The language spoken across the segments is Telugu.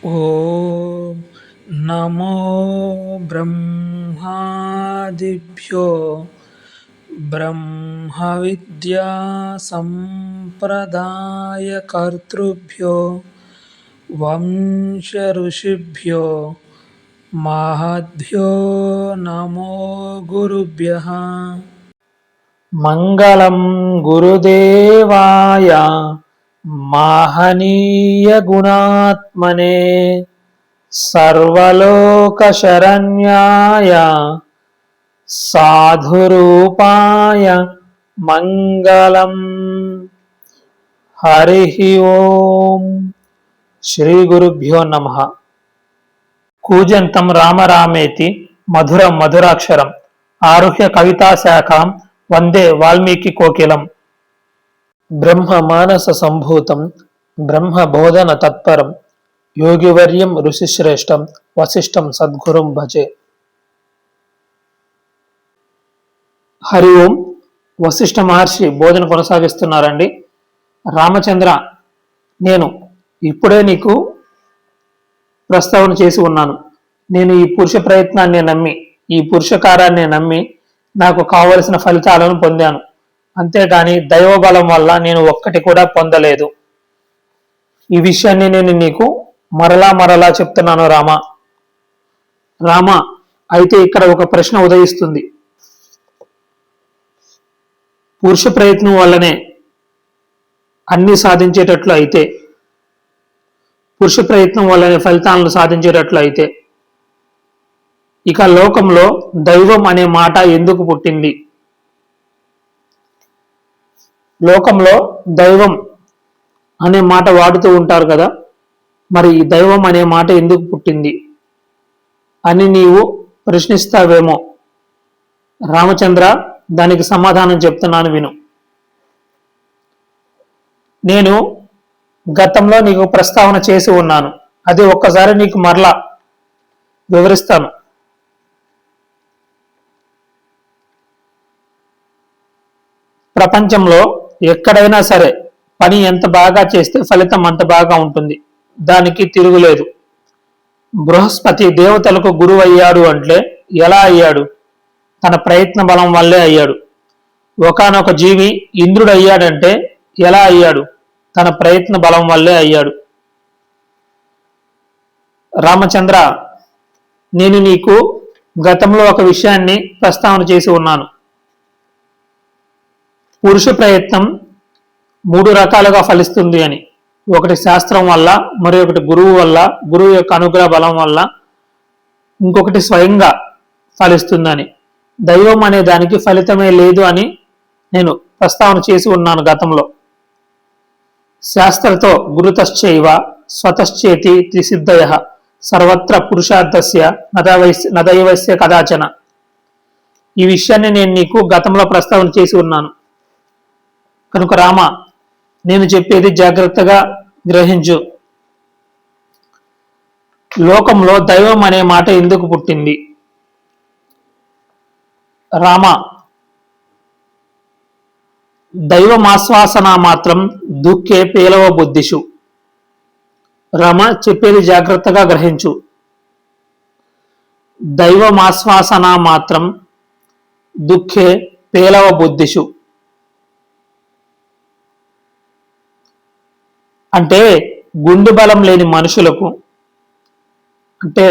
ఓం నమో బ్రహ్మాదిభ్యో బ్రహ్మ విద్యా సంప్రదాయకర్తృభ్యో వంశ ఋషిభ్యో మహద్భ్యో నమో గురుభ్యః. మంగళం గురుదేవాయ మహనీయ గుణాత్మనే సర్వలోకశరణ్యాయ సాధురూపాయ మంగళం. హరి ఓం. శ్రీ గురుభ్యో నమః. కూజంతం రామరామేతి మధురం మధురాక్షరం ఆరుహ్య కవితా శాఖాం వందే వాల్మీకి కోకిలం. బ్రహ్మ మానస సంభూతం బ్రహ్మ బోధన తత్పరం యోగివర్యం ఋషిశ్రేష్టం వశిష్ఠం సద్గురుం భజే. హరి ఓం. వశిష్ఠ మహర్షి బోధన కొనసాగిస్తున్నారండి. రామచంద్ర, నేను ఇప్పుడే నీకు ప్రస్తావన చేసి ఉన్నాను. నేను ఈ పురుష ప్రయత్నాన్ని నమ్మి, ఈ పురుషకారాన్ని నమ్మి నాకు కావలసిన ఫలితాలను పొందాను. అంతేగాని దైవబలం వల్ల నేను ఒక్కటి కూడా పొందలేదు. ఈ విషయాన్ని నేను నీకు మరలా చెప్తున్నాను రామా. రామా, అయితే ఇక్కడ ఒక ప్రశ్న ఉదయిస్తుంది. పురుష ప్రయత్నం వల్లనే అన్ని సాధించేటట్లు అయితే, పురుష ప్రయత్నం వల్లనే ఫలితాలను సాధించేటట్లు అయితే, ఇక లోకంలో దైవం అనే మాట ఎందుకు పుట్టింది? లోకంలో దైవం అనే మాట వాడుతూ ఉంటారు కదా, మరి ఈ దైవం అనే మాట ఎందుకు పుట్టింది అని నీవు ప్రశ్నిస్తావేమో. రామచంద్ర, దానికి సమాధానం చెప్తున్నాను విను. నేను గతంలో నీకు ప్రస్తావన చేసి ఉన్నాను, అది ఒక్కసారి నీకు మరలా వివరిస్తాను. ప్రపంచంలో ఎక్కడైనా సరే పని ఎంత బాగా చేస్తే ఫలితం అంత బాగా ఉంటుంది, దానికి తిరుగులేదు. బృహస్పతి దేవతలకు గురువు అయ్యాడు అంటే ఎలా అయ్యాడు? తన ప్రయత్న బలం వల్లే అయ్యాడు. ఒకానొక జీవి ఇంద్రుడు అయ్యాడంటే ఎలా అయ్యాడు? తన ప్రయత్న బలం వల్లే అయ్యాడు. రామచంద్ర, నేను నీకు గతంలో ఒక విషయాన్ని ప్రస్తావన చేసి ఉన్నాను. పురుష ప్రయత్నం 3 రకాలుగా ఫలిస్తుంది అని. ఒకటి శాస్త్రం వల్ల, మరొకటి గురువు వల్ల, గురువు యొక్క అనుగ్రహ బలం వల్ల, ఇంకొకటి స్వయంగా ఫలిస్తుందని. దైవం అనే దానికి ఫలితమే లేదు అని నేను ప్రస్తావన చేసి ఉన్నాను గతంలో. శాస్త్రతో గురుతశ్చైవ స్వతశ్చేతి త్రిసిద్ధయ సర్వత్ర పురుషార్థస్య నదైవస్య కదాచన. ఈ విషయాన్ని నేను నీకు గతంలో ప్రస్తావన చేసి ఉన్నాను కనుక రామ, నేను చెప్పేది జాగ్రత్తగా గ్రహించు. లోకంలో దైవం అనే మాట ఎందుకు పుట్టింది? రామ, దైవమాశ్వాసన మాత్రం దుఃఖే పేలవ బుద్ధిషు. రామ, చెప్పేది జాగ్రత్తగా గ్రహించు. దైవమాశ్వాసన మాత్రం దుఃఖే పేలవ బుద్ధిషు అంటే గుండె బలం లేని మనుషులకు, అంటే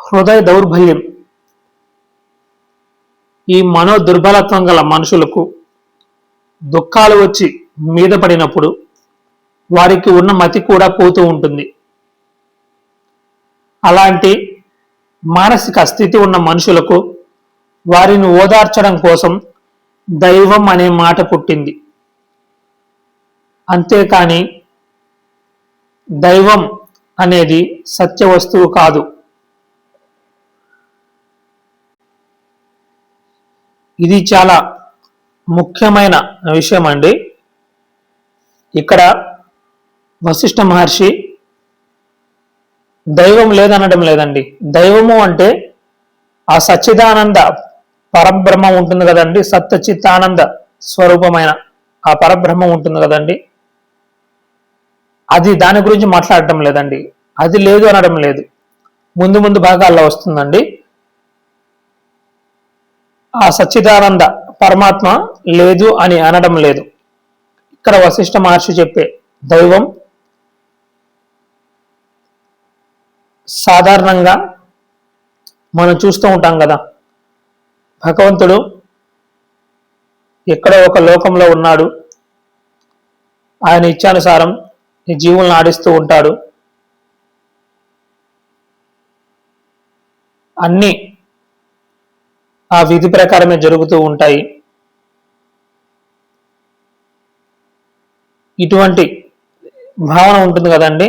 హృదయ దౌర్బల్యం, ఈ మనో దుర్బలత్వం గల మనుషులకు దుఃఖాలు వచ్చి మీద పడినప్పుడు వారికి ఉన్న మతి కూడా పోతూ ఉంటుంది. అలాంటి మానసిక స్థితి ఉన్న మనుషులకు వారిని ఓదార్చడం కోసం దైవం అనే మాట పుట్టింది. అంతేకాని దైవం అనేది సత్య వస్తువు కాదు. ఇది చాలా ముఖ్యమైన విషయం అండి. ఇక్కడ వశిష్ఠ మహర్షి దైవం లేదనడం లేదండి. దైవము అంటే ఆ సచ్చిదానంద పరబ్రహ్మ ఉంటుంది కదండి, సత్చిత్తానంద స్వరూపమైన ఆ పరబ్రహ్మ ఉంటుంది కదండి, అది దాని గురించి మాట్లాడటం లేదండి. అది లేదు అనడం లేదు. ముందు ముందు భాగాల్లో వస్తుందండి. ఆ సచ్చిదానంద పరమాత్మ లేదు అని అనడం లేదు. ఇక్కడ వశిష్ఠ మహర్షి చెప్పే దైవం సాధారణంగా మనం చూస్తూ ఉంటాం కదా, భగవంతుడు ఎక్కడో ఒక లోకంలో ఉన్నాడు, ఆయన ఇచ్చానుసారం ఈ జీవులను ఆడిస్తూ ఉంటాడు, అన్నీ ఆ విధి ప్రకారమే జరుగుతూ ఉంటాయి. ఇటువంటి భావన ఉంటుంది కదండి,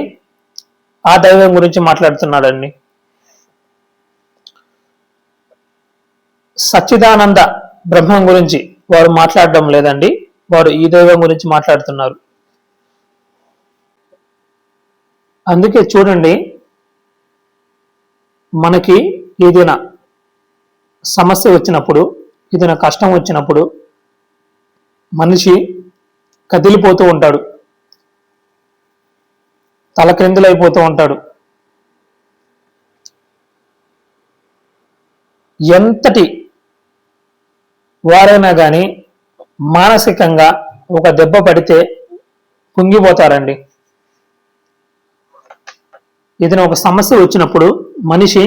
ఆ దైవం గురించి మాట్లాడుతున్నాడండి. సచ్చిదానంద బ్రహ్మం గురించి వారు మాట్లాడడం లేదండి, వారు ఈ దైవం గురించి మాట్లాడుతున్నారు. అందుకే చూడండి, మనకి ఏదైనా సమస్య వచ్చినప్పుడు, ఏదైనా కష్టం వచ్చినప్పుడు మనిషి కదిలిపోతూ ఉంటాడు, తలక్రిందులైపోతూ ఉంటాడు. ఎంతటి వారైనా కానీ మానసికంగా ఒక దెబ్బ పడితే కుంగిపోతారండి. ఏదైనా ఒక సమస్య వచ్చినప్పుడు మనిషి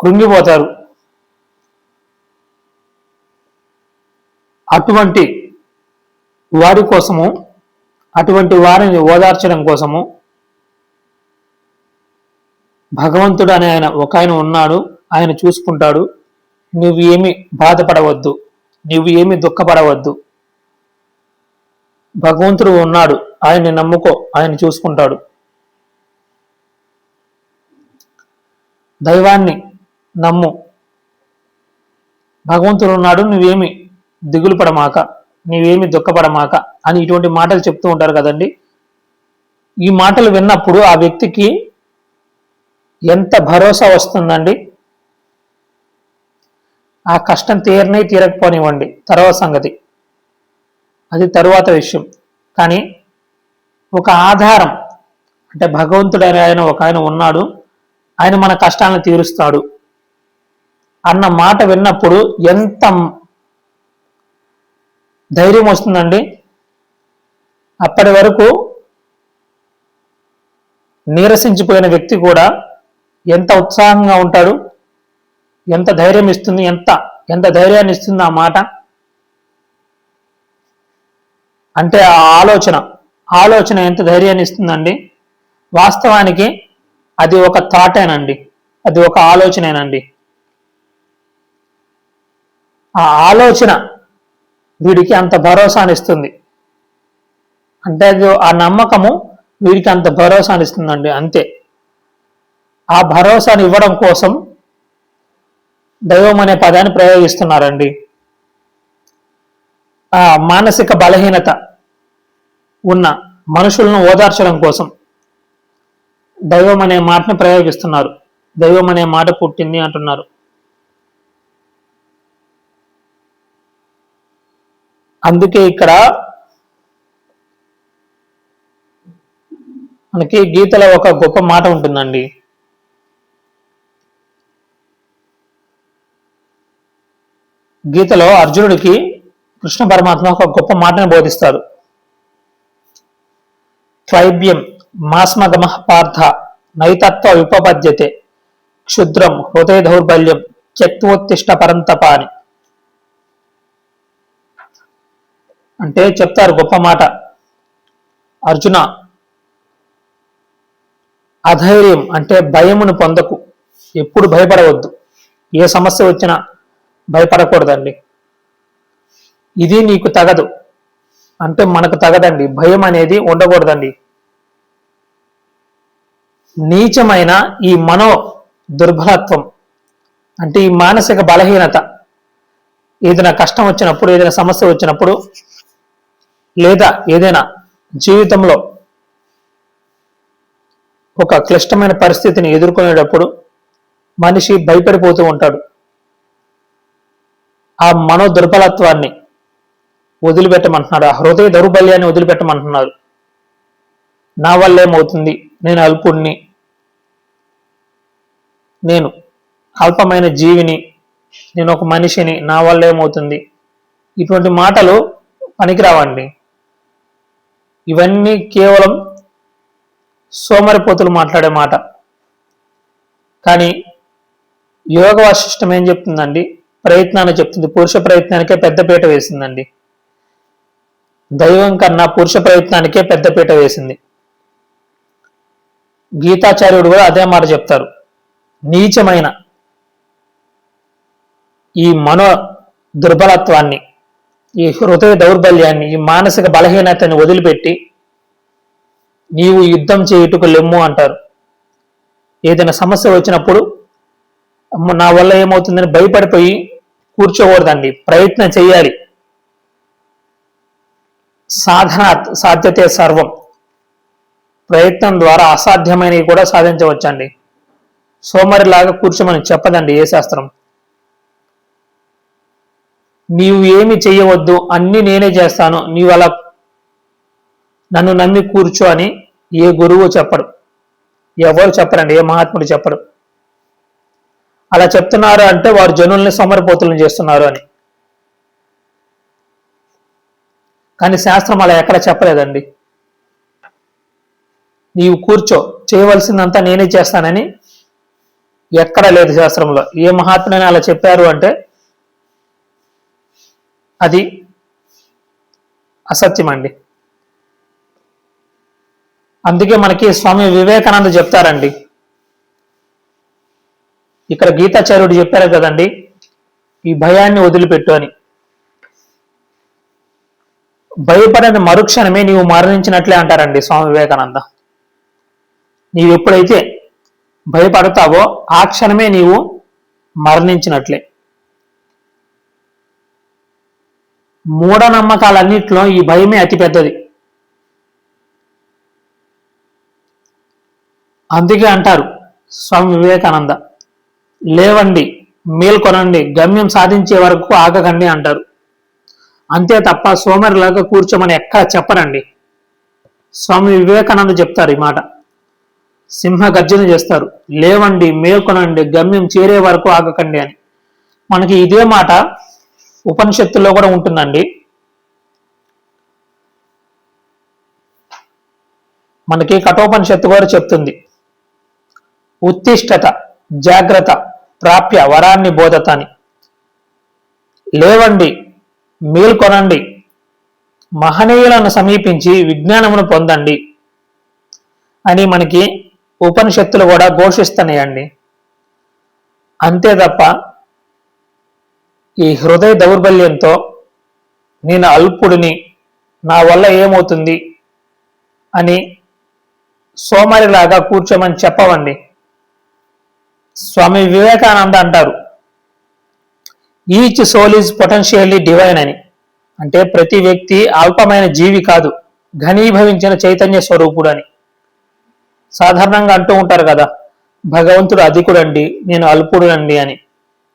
కృంగిపోతారు. అటువంటి వారి కోసము, అటువంటి వారిని ఓదార్చడం కోసము భగవంతుడు అనే ఒక ఆయన ఉన్నాడు, ఆయన చూసుకుంటాడు. నువ్వు ఏమి బాధపడవద్దు, నువ్వు ఏమి దుఃఖపడవద్దు, భగవంతుడు ఉన్నాడు, ఆయన్ని నమ్ముకో, ఆయన చూసుకుంటాడు. దైవాన్ని నమ్ము, భగవంతుడు ఉన్నాడు, నువ్వేమి దిగులు పడమాక, నీవేమి దుఃఖపడమాక అని ఇటువంటి మాటలు చెప్తూ ఉంటారు కదండి. ఈ మాటలు విన్నప్పుడు ఆ వ్యక్తికి ఎంత భరోసా వస్తుందండి. ఆ కష్టం తీరకపోనివ్వండి, తర్వాత సంగతి, అది తరువాత విషయం. కానీ ఒక ఆధారం, అంటే భగవంతుడు అనే ఆయన ఒక ఆయన ఉన్నాడు, ఆయన మన కష్టాలను తీరుస్తాడు అన్న మాట విన్నప్పుడు ఎంత ధైర్యం వస్తుందండి. అప్పటి వరకు నీరసించిపోయిన వ్యక్తి కూడా ఎంత ఉత్సాహంగా ఉంటాడు, ఎంత ధైర్యం ఇస్తుంది, ఎంత ధైర్యాన్ని ఇస్తుంది ఆ మాట. అంటే ఆ ఆలోచన ఎంత ధైర్యాన్ని ఇస్తుందండి. వాస్తవానికి అది ఒక థాటేనండి, అది ఒక ఆలోచనేనండి. ఆ ఆలోచన వీడికి అంత భరోసాని ఇస్తుంది. అంటే అది ఆ నమ్మకము వీడికి అంత భరోసాని ఇస్తుందండి, అంతే. ఆ భరోసాని ఇవ్వడం కోసం దైవం అనే పదాన్ని ప్రయోగిస్తున్నారండి. ఆ మానసిక బలహీనత ఉన్న మనుషులను ఓదార్చడం కోసం దైవం అనే మాటను ప్రయోగిస్తున్నారు. దైవం అనే మాట పుట్టింది అంటున్నారు. అందుకే ఇక్కడ మనకి గీతలో ఒక గొప్ప మాట ఉంటుందండి. గీతలో అర్జునుడికి కృష్ణ పరమాత్మ ఒక గొప్ప మాటను బోధిస్తాడు. త్రైభ్యం మాస్మగమ పార్థ నైతత్వ విపపద్యతే క్షుద్రం హృదయ దౌర్బల్యం త్యక్తోత్తిష్ట పరంతప అని. అంటే చెప్తారు గొప్ప మాట, అర్జున, అధైర్యం అంటే భయమును పొందకు, ఎప్పుడు భయపడవద్దు, ఏ సమస్య వచ్చినా భయపడకూడదండి. ఇది నీకు తగదు అంటే మనకు తగదండి, భయం అనేది ఉండకూడదండి. నీచమైన ఈ మనో దుర్బలత్వం అంటే ఈ మానసిక బలహీనత, ఏదైనా కష్టం వచ్చినప్పుడు, ఏదైనా సమస్య వచ్చినప్పుడు, లేదా ఏదైనా జీవితంలో ఒక క్లిష్టమైన పరిస్థితిని ఎదుర్కొనేటప్పుడు మనిషి భయపడిపోతూ ఉంటాడు. ఆ మనో దుర్బలత్వాన్ని వదిలిపెట్టమంటున్నాడు, ఆ హృదయ దౌర్బల్యాన్ని వదిలిపెట్టమంటున్నారు. నా వల్ల ఏమవుతుంది, నేను అల్పుణ్ణి, నేను అల్పమైన జీవిని, నేను ఒక మనిషిని, నా వల్ల ఏమవుతుంది, ఇటువంటి మాటలు పనికిరావండి. ఇవన్నీ కేవలం సోమరిపోతులు మాట్లాడే మాట. కానీ యోగ వాసిష్టం ఏం చెప్తుందండి? ప్రయత్నాన్ని చెప్తుంది. పురుష ప్రయత్నానికే పెద్దపీట వేసిందండి. దైవం కన్నా పురుష ప్రయత్నానికే పెద్దపీట వేసింది. గీతాచార్యుడు కూడా అదే మాట చెప్తారు. నీచమైన ఈ మనో దుర్బలత్వాన్ని, ఈ హృదయ దౌర్బల్యాన్ని, ఈ మానసిక బలహీనతని వదిలిపెట్టి నీవు యుద్ధం చేయుటకు లెమ్ము అంటారు. ఏదైనా సమస్య వచ్చినప్పుడు నా వల్ల ఏమవుతుందని భయపడిపోయి కూర్చోకూడదండి. ప్రయత్నం చేయాలి. సాధన సాధ్యతే సర్వం. ప్రయత్నం ద్వారా అసాధ్యమైనవి కూడా సాధించవచ్చండి. సోమరిలాగా కూర్చోమని చెప్పదండి ఏ శాస్త్రం. నీవు ఏమి చెయ్యవద్దు, అన్ని నేనే చేస్తాను, నీవు అలా నన్ను నమ్మి కూర్చో అని ఏ గురువు చెప్పడు, ఎవరు చెప్పరండి, ఏ మహాత్ముడు చెప్పడు. అలా చెప్తున్నారు అంటే వారు జనుల్ని సోమరిపోతులను చేస్తున్నారు అని. కానీ శాస్త్రం అలా ఎక్కడ చెప్పలేదండి. నీవు కూర్చో, చేయవలసిందంతా నేనే చేస్తానని ఎక్కడ లేదు శాస్త్రంలో. ఏ మహాత్ముడైనా అలా చెప్పారు అంటే అది అసత్యం అండి. అందుకే మనకి స్వామి వివేకానంద చెప్తారండి, ఇక్కడ గీతాచార్యుడు చెప్పారు కదండి, ఈ భయాన్ని వదిలిపెట్టు అని. భయపడని మరుక్షణమే నీవు మరణించినట్లే అంటారండి స్వామి వివేకానంద. నీవు ఎప్పుడైతే భయపడతావో ఆ క్షణమే నీవు మరణించినట్లే. మూఢనమ్మకాలన్నింటిలో ఈ భయమే అతిపెద్దది. అందుకే అంటారు స్వామి వివేకానంద, లేవండి, మేల్కొనండి, గమ్యం సాధించే వరకు ఆగకండి అంటారు. అంతే తప్ప సోమరిలాగా కూర్చోమని ఎక్కడ చెప్పరండి. స్వామి వివేకానంద చెప్తారు ఈ మాట. సింహ గర్జన చేస్తారు, లేవండి, మేల్కొనండి, గమ్యం చేరే వరకు ఆగకండి అని. మనకి ఇదే మాట ఉపనిషత్తుల్లో కూడా ఉంటుందండి. మనకి కఠోపనిషత్తు కూడా చెప్తుంది, ఉత్తిష్టత జాగ్రత్త ప్రాప్య వరాన్ని బోధత అని. లేవండి, మేల్కొనండి, మహనీయులను సమీపించి విజ్ఞానమును పొందండి అని మనకి ఉపనిషత్తులు కూడా ఘోషిస్తున్నాయండి. అంతే తప్ప ఈ హృదయ దౌర్బల్యంతో నేను అల్పుడిని, నా వల్ల ఏమవుతుంది అని సోమరిలాగా కూర్చోమని చెప్పవండి. స్వామి వివేకానంద అంటారు, each soul is potentially divine అని. అంటే ప్రతి వ్యక్తి అల్పమైన జీవి కాదు, ఘనీభవించిన చైతన్య స్వరూపుడు అని. సాధారణంగా అంటూ ఉంటారు కదా, భగవంతుడు అధికుడండి, నేను అల్పుడునండి అని.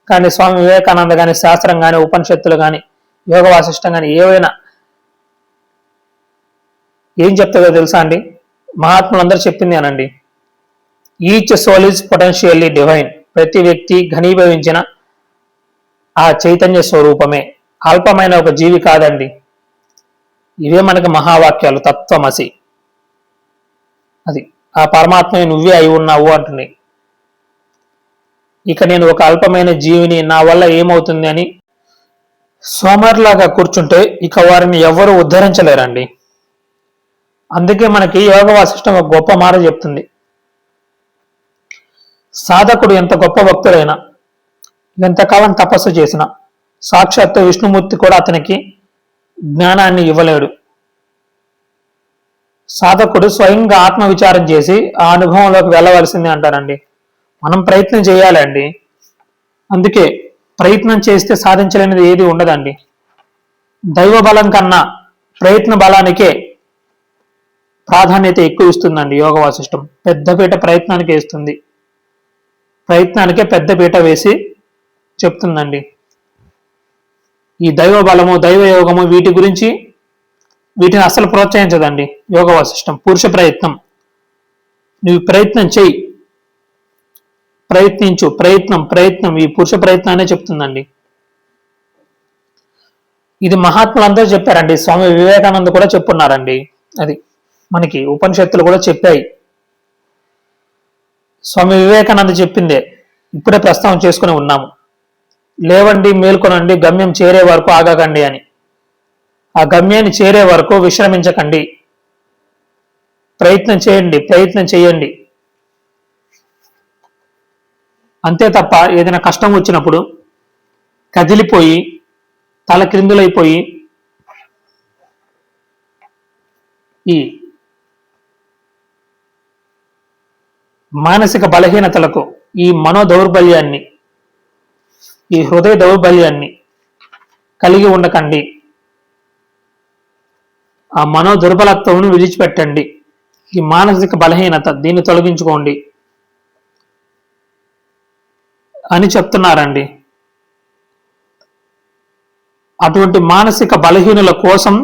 కానీ స్వామి వివేకానంద కానీ, శాస్త్రం కానీ, ఉపనిషత్తులు కానీ, యోగ వాసిష్టం కానీ ఏవైనా ఏం చెప్తుందో తెలుసా అండి? మహాత్ములందరూ చెప్పింది అనండి, each soul is potentially divine. ప్రతి వ్యక్తి ఘనీభవించిన ఆ చైతన్య స్వరూపమే, అల్పమైన ఒక జీవి కాదండి. ఇవే మనకి మహావాక్యాలు, తత్వమసి. అది ఆ పరమాత్మ నువ్వే అయి ఉన్నావు అంటుంది. ఇక నేను ఒక అల్పమైన జీవిని, నా వల్ల ఏమవుతుంది అని సోమరిలాగా కూర్చుంటే ఇక వారిని ఎవరు ఉద్ధరించలేరండి. అందుకే మనకి యోగ వాసిష్టం ఒక గొప్ప మాట చెప్తుంది, సాధకుడు ఎంత గొప్ప భక్తుడైనా, ఎంతకాలం తపస్సు చేసినా సాక్షాత్తు విష్ణుమూర్తి కూడా అతనికి జ్ఞానాన్ని ఇవ్వలేడు. సాధకుడు స్వయంగా ఆత్మవిచారం చేసి ఆ అనుభవంలోకి వెళ్ళవలసిందే అంటారండి. మనం ప్రయత్నం చేయాలండి. అందుకే ప్రయత్నం చేస్తే సాధించలేనిది ఏది ఉండదండి. దైవ బలం కన్నా ప్రయత్న బలానికే ప్రాధాన్యత ఎక్కువ ఇస్తుందండి యోగ వాసిష్టం. పెద్దపీట ప్రయత్నానికి వేస్తుంది, ప్రయత్నానికే పెద్దపీట వేసి చెప్తుందండి. ఈ దైవ బలము, దైవ యోగము వీటి గురించి వీటిని అసలు ప్రోత్సహించదండి యోగ వాసిష్టం. పురుష ప్రయత్నం, నువ్వు ప్రయత్నం చెయ్యి, ప్రయత్నించు, ప్రయత్నం ఈ పురుష ప్రయత్నాన్ని చెప్తుందండి. ఇది మహాత్ములందరూ చెప్పారండి. స్వామి వివేకానంద కూడా చెప్పున్నారండి. అది మనకి ఉపనిషత్తులు కూడా చెప్పాయి. స్వామి వివేకానంద చెప్పిందే ఇప్పుడే ప్రస్తావన చేసుకుని ఉన్నాము. లేవండి, మేల్కొనండి, గమ్యం చేరే వరకు ఆగకండి అని. ఆ గమ్యాన్ని చేరే వరకు విశ్రమించకండి, ప్రయత్నం చేయండి. అంతే తప్ప ఏదైనా కష్టం వచ్చినప్పుడు కదిలిపోయి తల క్రిందులైపోయి ఈ మానసిక బలహీనతలకు, ఈ మనో దౌర్బల్యాన్ని, ఈ హృదయ దౌర్బల్యాన్ని కలిగి ఉండకండి. ఆ మనో దుర్బలత్వమును విడిచిపెట్టండి. ఈ మానసిక బలహీనత దీన్ని తొలగించుకోండి అని చెప్తున్నారండి. అటువంటి మానసిక బలహీనుల కోసం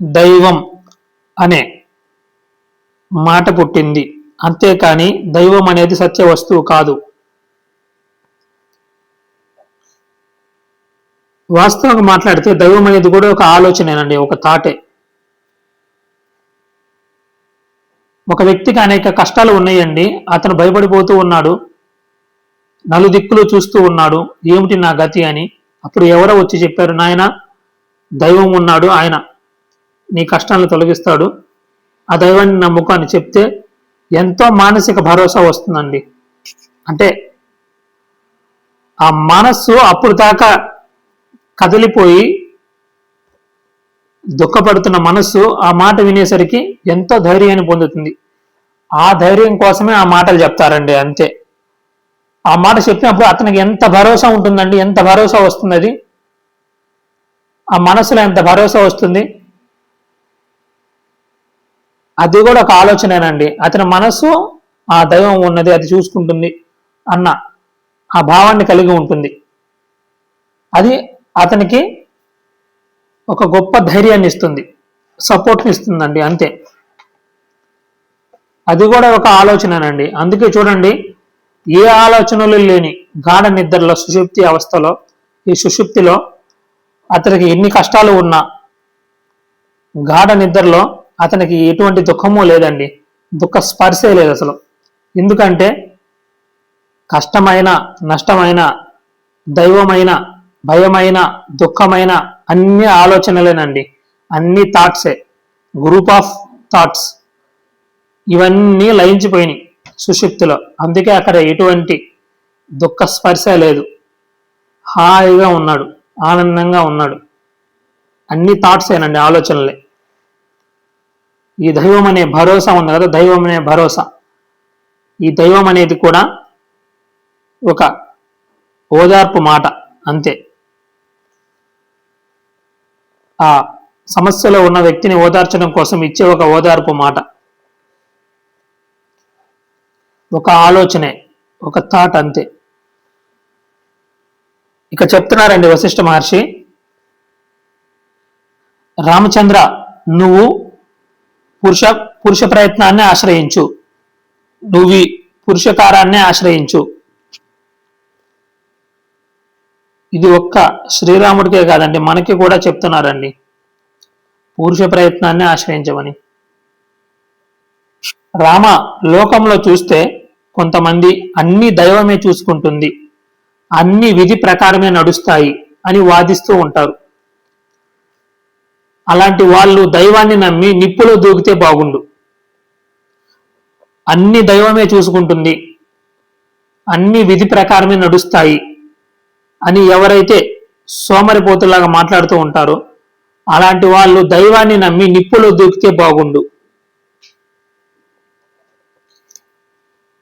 దైవం అనే మాట పుట్టింది. అంతేకాని దైవం అనేది సత్య వస్తువు కాదు. వాస్తవంగా మాట్లాడితే దైవం అనేది కూడా ఒక ఆలోచనేనండి, ఒక థాటే. ఒక వ్యక్తికి అనేక కష్టాలు ఉన్నాయండి, అతను భయపడిపోతూ ఉన్నాడు, నలుదిక్కులు చూస్తూ ఉన్నాడు, ఏమిటి నా గతి అని. అప్పుడు ఎవరో వచ్చి చెప్పారు, నాయన దైవం ఉన్నాడు, ఆయన నీ కష్టాలను తొలగిస్తాడు, ఆ దైవాన్ని నమ్ముకో అని చెప్తే ఎంతో మానసిక భరోసా వస్తుందండి. అంటే ఆ మనస్సు అప్పుడు దాకా కదిలిపోయి దుఃఖపడుతున్న మనస్సు ఆ మాట వినేసరికి ఎంతో ధైర్యాన్ని పొందుతుంది. ఆ ధైర్యం కోసమే ఆ మాటలు చెప్తారండి, అంతే. ఆ మాట చెప్పినప్పుడు అతనికి ఎంత భరోసా ఉంటుందండి, ఎంత భరోసా వస్తుంది, అది ఆ మనసులో ఎంత భరోసా వస్తుంది. అది కూడా ఒక ఆలోచనేనండి. అతని మనస్సు ఆ దైవం ఉన్నది, అది చూసుకుంటుంది అన్న ఆ భావాన్ని కలిగి ఉంటుంది. అది అతనికి ఒక గొప్ప ధైర్యాన్ని ఇస్తుంది, సపోర్ట్ని ఇస్తుందండి, అంతే. అది కూడా ఒక ఆలోచనేనండి. అందుకే చూడండి, ఏ ఆలోచనలు లేని గాఢ నిద్రలో, సుషుప్తి అవస్థలో, ఈ సుషుప్తిలో అతనికి ఎన్ని కష్టాలు ఉన్నా గాఢ నిద్రలో అతనికి ఎటువంటి దుఃఖము లేదండి, దుఃఖ స్పర్శే లేదు అసలు. ఎందుకంటే కష్టమైన, నష్టమైన, దైవమైన, భయమైన, దుఃఖమైన అన్ని ఆలోచనలేనండి, అన్ని థాట్సే, గ్రూప్ ఆఫ్ థాట్స్. ఇవన్నీ లయించిపోయినాయి సుషుప్తిలో. అందుకే అక్కడ ఎటువంటి దుఃఖ స్పర్శ లేదు, హాయిగా ఉన్నాడు, ఆనందంగా ఉన్నాడు. అన్ని థాట్సేనండి, ఆలోచనలే. ఈ దైవం అనే భరోసా ఉంది కదా, దైవం అనే భరోసా, ఈ దైవం అనేది కూడా ఒక ఓదార్పు మాట, అంతే. ఆ సమస్యలో ఉన్న వ్యక్తిని ఓదార్చడం కోసం ఇచ్చే ఒక ఓదార్పు మాట, ఒక ఆలోచనే, ఒక థాట్, అంతే. ఇక చెప్తున్నారండి వశిష్ఠ మహర్షి, రామచంద్ర, నువ్వు పురుష ప్రయత్నాన్ని ఆశ్రయించు, నువ్వు పురుషకారాన్ని ఆశ్రయించు. ఇది ఒక్క శ్రీరాముడికే కాదండి, మనకి కూడా చెప్తున్నారండి పురుష ప్రయత్నాన్ని ఆశ్రయించమని. రామ, లోకంలో చూస్తే కొంతమంది అన్ని దైవమే చూసుకుంటుంది, అన్ని విధి ప్రకారమే నడుస్తాయి అని వాదిస్తూ ఉంటారు. అలాంటి వాళ్ళు దైవాన్ని నమ్మి నిప్పులో దూకితే బాగుండు. అన్ని దైవమే చూసుకుంటుంది, అన్ని విధి ప్రకారమే నడుస్తాయి అని ఎవరైతే సోమరిపోతులాగా మాట్లాడుతూ ఉంటారో అలాంటి వాళ్ళు దైవాన్ని నమ్మి నిప్పులో దూకితే బాగుండు.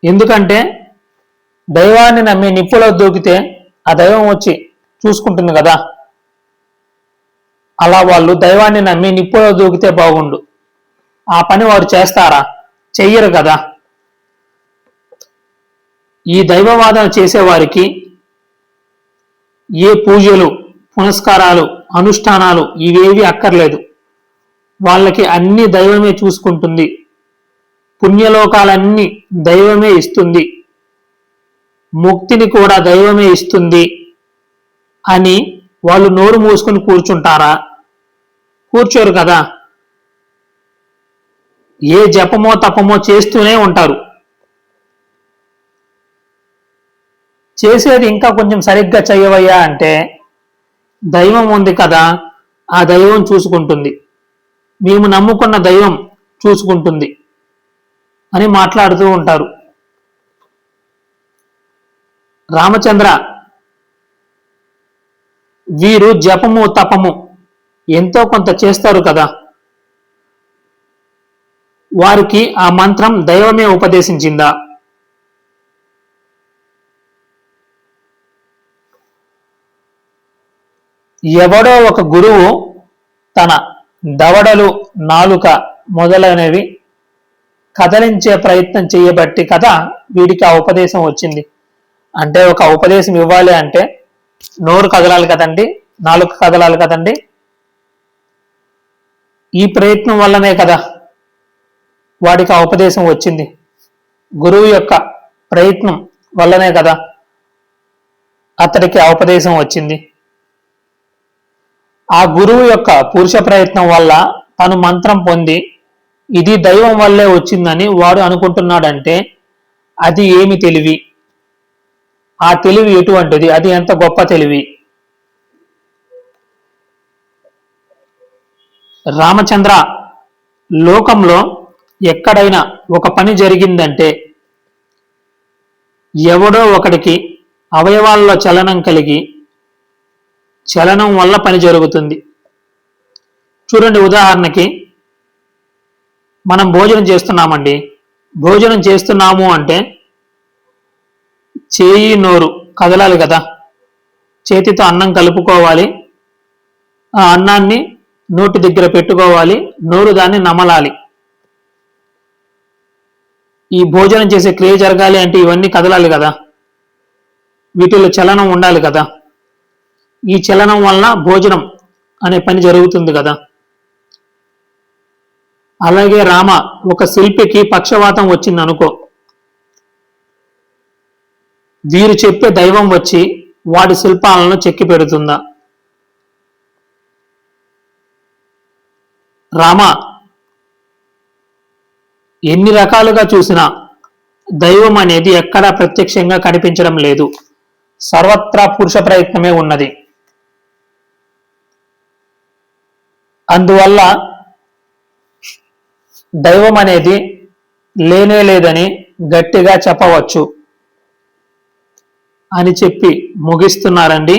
ఎందుకంటే దైవాన్ని నమ్మి నిప్పులో దూకితే ఆ దైవం వచ్చి చూసుకుంటుంది కదా. అలా వాళ్ళు దైవాన్ని నమ్మి నిప్పులో దూకితే బాగుండు. ఆ పని వారు చేస్తారా? చెయ్యరు కదా. ఈ దైవవాదన చేసేవారికి ఏ పూజలు, పునస్కారాలు, అనుష్ఠానాలు ఇవేవి అక్కర్లేదు. వాళ్ళకి అన్ని దైవమే చూసుకుంటుంది, పుణ్యలోకాలన్నీ దైవమే ఇస్తుంది, ముక్తిని కూడా దైవమే ఇస్తుంది అని వాళ్ళు నోరు మూసుకుని కూర్చుంటారా? కూర్చోరు కదా. ఏ జపమో తపమో చేస్తూనే ఉంటారు. చేసేది ఇంకా కొంచెం సరిగ్గా చేయవయ్యా అంటే దైవం ఉంది కదా, ఆ దైవం చూసుకుంటుంది, మేము నమ్ముకున్న దైవం చూసుకుంటుంది అని మాట్లాడుతూ ఉంటారు. రామచంద్ర, వీరు జపము తపము ఎంతో కొంత చేస్తారు కదా, వారికి ఆ మంత్రం దైవమే ఉపదేశించిందా? ఎవడో ఒక గురువు తన దవడలు, నాలుక మొదలైనవి కదలించే ప్రయత్నం చేయబట్టి కదా వీడికి ఆ ఉపదేశం వచ్చింది. అంటే ఒక ఉపదేశం ఇవ్వాలి అంటే నోరు కదలాలి కదండి, నాలుక కదలాలి కదండి. ఈ ప్రయత్నం వల్లనే కదా వాడికి ఆ ఉపదేశం వచ్చింది. గురువు యొక్క ప్రయత్నం వల్లనే కదా అతడికి ఆ ఉపదేశం వచ్చింది. ఆ గురువు యొక్క పురుష ప్రయత్నం వల్ల తను మంత్రం పొంది ఇది దైవం వల్లే వచ్చిందని వాడు అనుకుంటున్నాడంటే అది ఏమి తెలివి? ఆ తెలివి ఎటువంటిది? అది ఎంత గొప్ప తెలివి? రామచంద్ర, లోకంలో ఎక్కడైనా ఒక పని జరిగిందంటే ఎవడో ఒకడికి అవయవాల్లో చలనం కలిగి చలనం వల్ల పని జరుగుతుంది. చూడండి, ఉదాహరణకి మనం భోజనం చేస్తున్నామండి. భోజనం చేస్తున్నాము అంటే చేయి నోరు కదలాలి కదా, చేతితో అన్నం కలుపుకోవాలి, ఆ అన్నాన్ని నోటి దగ్గర పెట్టుకోవాలి, నోరు దాన్ని నమలాలి. ఈ భోజనం చేసే క్రియ జరగాలి అంటే ఇవన్నీ కదలాలి కదా, వీటిలో చలనం ఉండాలి కదా. ఈ చలనం వలన భోజనం అనే పని జరుగుతుంది కదా. అలాగే రామ, ఒక శిల్పికి పక్షవాతం వచ్చింది అనుకో, వీరు చెప్పే దైవం వచ్చి వాడి శిల్పాలను చెక్కి పెడుతుందా? రామ, ఎన్ని రకాలుగా చూసినా దైవం అనేది ఎక్కడా ప్రత్యక్షంగా కనిపించడం లేదు, సర్వత్రా పురుష ప్రయత్నమే ఉన్నది. అందువల్ల దైవం అనేది లేనే లేదని గట్టిగా చెప్పవచ్చు అని చెప్పి ముగిస్తున్నారండి.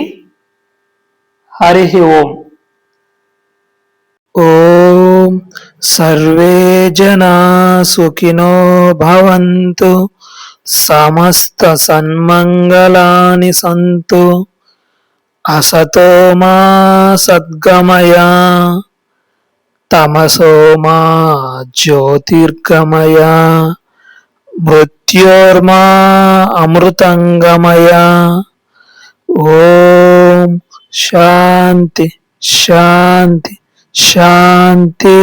హరి ఓం. ఓం సర్వే జనా సుఖినో భవంతు, సమస్త సన్మంగళాని సంతు, అసతో మా సద్గమయ, తమసో మా జ్యోతిర్గమయ, మృత్యోర్మా అమృతంగమయ. ఓం శాంతి శాంతి శాంతి.